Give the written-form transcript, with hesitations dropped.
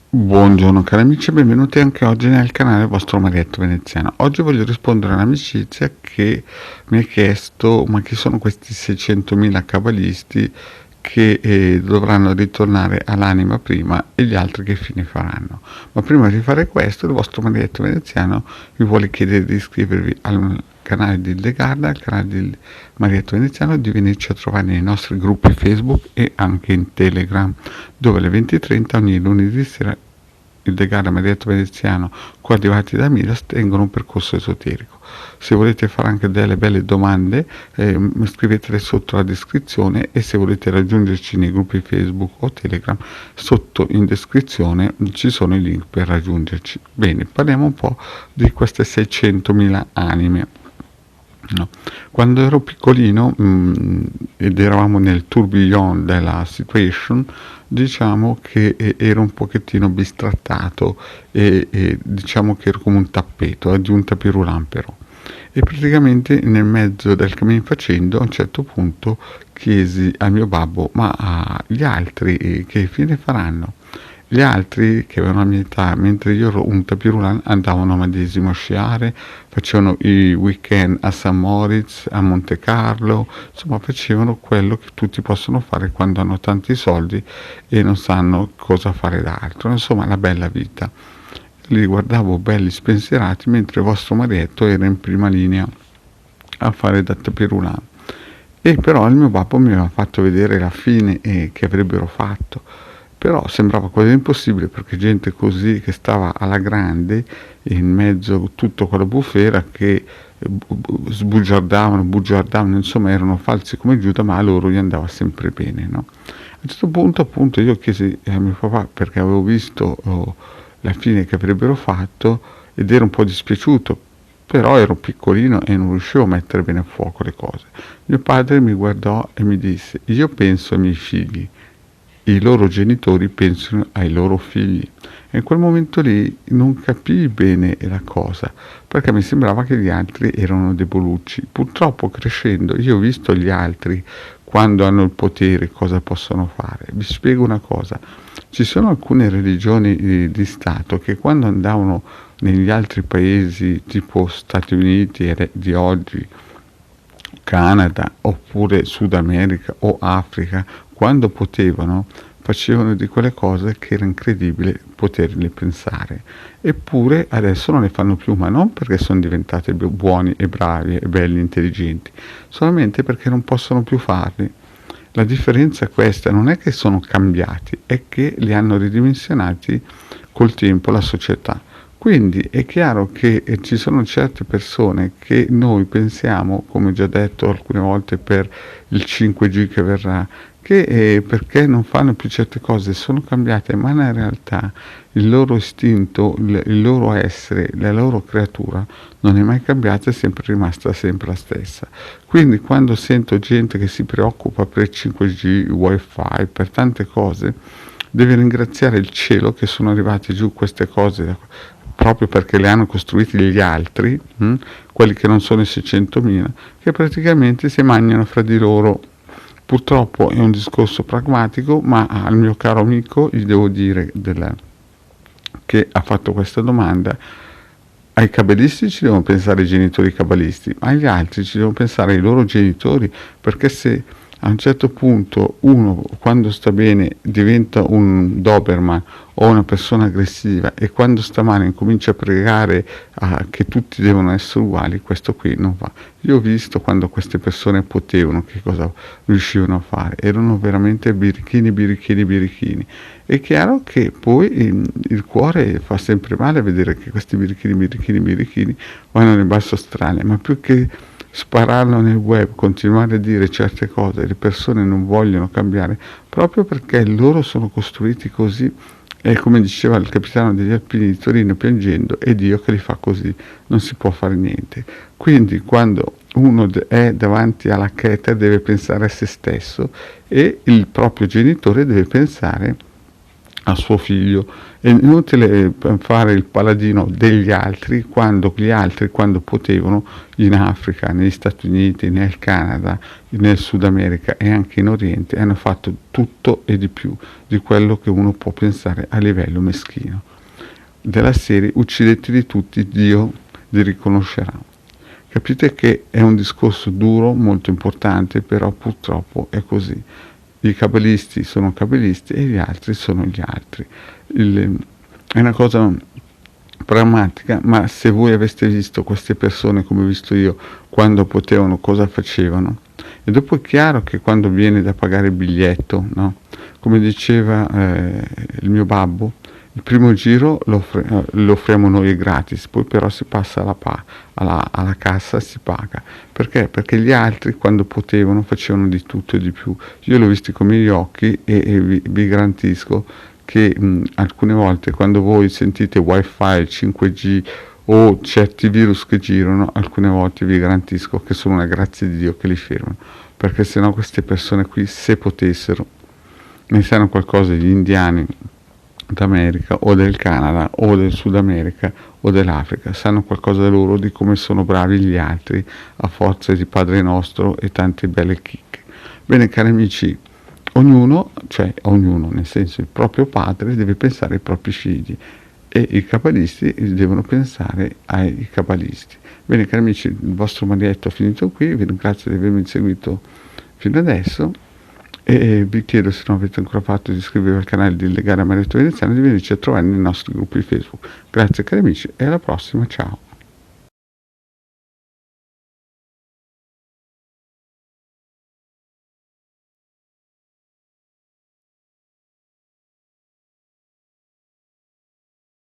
Buongiorno cari amici e benvenuti anche oggi nel canale vostro Marietto Veneziano. Oggi voglio rispondere a un'amicizia che mi ha chiesto ma chi sono questi 600.000 cabalisti che dovranno ritornare all'anima prima e gli altri che fine faranno. Ma prima di fare questo il vostro Marietto Veneziano vi vuole chiedere di iscrivervi al canale di Ildegarda, al canale di Marietto Veneziano, di venirci a trovare nei nostri gruppi Facebook e anche in Telegram, dove alle 20:30 ogni lunedì sera il decano Marietto Veneziano, coadiuvati da Miras, tengono un percorso esoterico. Se volete fare anche delle belle domande, scrivetele sotto la descrizione, e se volete raggiungerci nei gruppi Facebook o Telegram, sotto in descrizione ci sono i link per raggiungerci. Bene, parliamo un po' di queste 600.000 anime. No. Quando ero piccolino ed eravamo nel tourbillon della situation, diciamo che ero un pochettino bistrattato e diciamo che ero come un tappeto, di un tapirulan però. E praticamente nel mezzo del cammin facendo a un certo punto chiesi al mio babbo: ma gli altri che fine faranno? Gli altri che avevano la mia età, mentre io ero un tapirulan, andavano a Madesimo a sciare, facevano i weekend a San Moritz, a Monte Carlo, insomma facevano quello che tutti possono fare quando hanno tanti soldi e non sanno cosa fare d'altro, insomma la bella vita. Li guardavo belli spensierati mentre il vostro Marietto era in prima linea a fare da tapirulan. E però il mio babbo mi aveva fatto vedere la fine che avrebbero fatto. Però sembrava quasi impossibile, perché gente così che stava alla grande in mezzo a tutto quella bufera, che bugiardavano, insomma erano falsi come Giuda, ma a loro gli andava sempre bene, no? A un certo punto appunto io chiesi a mio papà, perché avevo visto la fine che avrebbero fatto ed ero un po' dispiaciuto, però ero piccolino e non riuscivo a mettere bene a fuoco le cose. Mio padre mi guardò e mi disse: io penso ai miei figli, i loro genitori pensano ai loro figli. E in quel momento lì non capii bene la cosa, perché mi sembrava che gli altri erano debolucci. Purtroppo crescendo io ho visto gli altri, quando hanno il potere, cosa possono fare. Vi spiego una cosa: ci sono alcune religioni di Stato che quando andavano negli altri paesi tipo Stati Uniti di oggi, Canada oppure Sud America o Africa, quando potevano facevano di quelle cose che era incredibile poterle pensare. Eppure adesso non le fanno più, ma non perché sono diventati buoni e bravi e belli, intelligenti, solamente perché non possono più farli. La differenza è questa: non è che sono cambiati, è che li hanno ridimensionati col tempo la società. Quindi è chiaro che ci sono certe persone che noi pensiamo, come già detto alcune volte per il 5G che verrà, che perché non fanno più certe cose sono cambiate, ma in realtà il loro istinto, il loro essere, la loro creatura non è mai cambiata, è sempre rimasta sempre la stessa. Quindi quando sento gente che si preoccupa per il 5G, wifi, per tante cose, deve ringraziare il cielo che sono arrivate giù queste cose proprio perché le hanno costruite gli altri, quelli che non sono i 600.000, che praticamente si mangiano fra di loro. Purtroppo è un discorso pragmatico, ma al mio caro amico gli devo dire che ha fatto questa domanda: ai cabalisti ci devono pensare i genitori cabalisti, ma agli altri ci devono pensare i loro genitori, perché se a un certo punto uno, quando sta bene, diventa un Doberman o una persona aggressiva, e quando sta male incomincia a pregare che tutti devono essere uguali, questo qui non va. Io ho visto quando queste persone potevano, che cosa riuscivano a fare, erano veramente birichini. È chiaro che poi il cuore fa sempre male a vedere che questi birichini vanno nel basso astrale, ma più che spararlo nel web, continuare a dire certe cose, le persone non vogliono cambiare proprio perché loro sono costruiti così. E come diceva il capitano degli Alpini di Torino piangendo: è Dio che li fa così, non si può fare niente. Quindi quando uno è davanti alla cheta deve pensare a se stesso, e il proprio genitore deve pensare a suo figlio. È inutile fare il paladino degli altri quando gli altri, quando potevano, in Africa, negli Stati Uniti, nel Canada, nel Sud America e anche in Oriente, hanno fatto tutto e di più di quello che uno può pensare a livello meschino. Della serie uccideteli tutti, Dio vi riconoscerà. Capite che è un discorso duro, molto importante, però purtroppo è così. I cabalisti sono cabalisti e gli altri sono gli altri. È una cosa pragmatica, ma se voi aveste visto queste persone come ho visto io, quando potevano, cosa facevano? E dopo è chiaro che quando viene da pagare il biglietto, no? Come diceva il mio babbo, il primo giro lo offriamo noi gratis, poi però si passa alla cassa e si paga. Perché? Perché gli altri quando potevano facevano di tutto e di più. Io l'ho visto con i miei occhi e vi garantisco che alcune volte quando voi sentite wifi, 5G o certi virus che girano, alcune volte vi garantisco che sono una grazia di Dio che li fermano, perché sennò queste persone qui, se potessero, ne sanno qualcosa gli indiani d'America o del Canada o del Sud America o dell'Africa, sanno qualcosa da loro di come sono bravi gli altri a forza di Padre Nostro e tante belle chicche. Bene cari amici, ognuno, nel senso il proprio padre deve pensare ai propri figli e i cabalisti devono pensare ai cabalisti. Bene cari amici, il vostro Marietto è finito qui, vi ringrazio di avermi seguito fino adesso e vi chiedo, se non avete ancora fatto, di iscrivervi al canale di Legare Marietto Veneziano e di venirci a trovare nei nostri gruppi Facebook. Grazie cari amici e alla prossima, ciao!